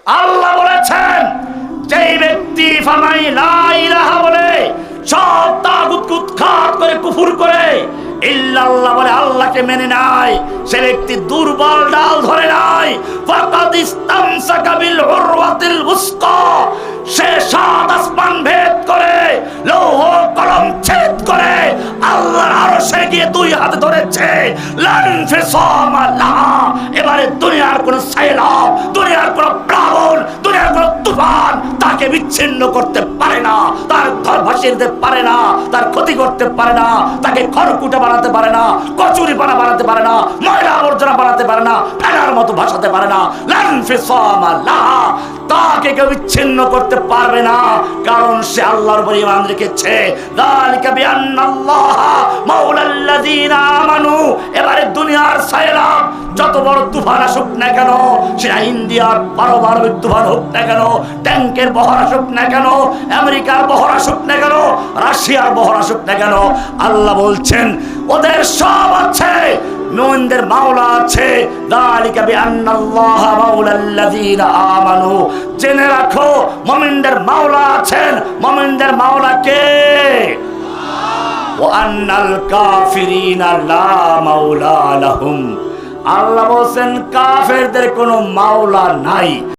আল্লাহ বলেছেন, যেই ব্যক্তি ফামাই লা ইলাহা বলে সব তাগুতকে উৎখাত করে কুফর করে ইল্লাল্লাহ বলে আল্লাহকে মেনে নাই, সে ব্যক্তি দুর্বল ডাল ধরে নাই। ফাকাদ ইসতামসাকা বিল উরওয়াতিল উসকা, সে সাত আসমান ভেদ করে লৌহ কলম ছেদ করে আল্লাহর আরশে গিয়ে দুই হাতে ধরেছে। লান ফিসামা লাহা, এবারে দুনিয়ার কোন সাইলাব, দুনিয়ার কোন প্লাবন, দুনিয়ার কোন তুফান তাকে বিচ্ছিন্ন করতে পারে না, তার ঘর ভাসিয়ে দিতে পারে না, তার ক্ষতি করতে পারে না, তাকে খড়কুটা বানাতে পারে না, কচুরি পানা বানাতে পারে না, ময়লা আবর্জনা বানাতে পারে না, ফেনার মতো ভাসাতে পারে না। লান ফিসামা লাহা, তাকে কেউ বিচ্ছিন্ন করতে পারবে না, কারণ সে আল্লাহর উপর ঈমান রেখেছে। যালিকা বিআন্নাল্লাহা মাওলাল্লাযীনা আমানু, এবারে দুনিয়ার সাইলাব যত বড় তুফান আসুক না কেন, সেটা ইন্ডিয়ার পারমাণবিক তুফান হোক না কেন, ট্যাঙ্কের বহর আসুক না কেন, আমেরিকার বহর আসুক না কেন, রাশিয়ার বহর আসুক না কেন, আল্লাহ বলছেন ওদের সব আছে, মুমিনদের মাওলা আছে। যালিকা বিআন্নাল্লাহা মাওলাল্লাযীনা আমানু, জেনে রাখো মুমিনদের মাওলা আছেন। মুমিনদের মাওলা কে? ওয়া আন্নাল কাফিরিনা লা মাওলা লাহুম, আল্লাহ বলেন কাফেরদের কোনো মাওলা নাই।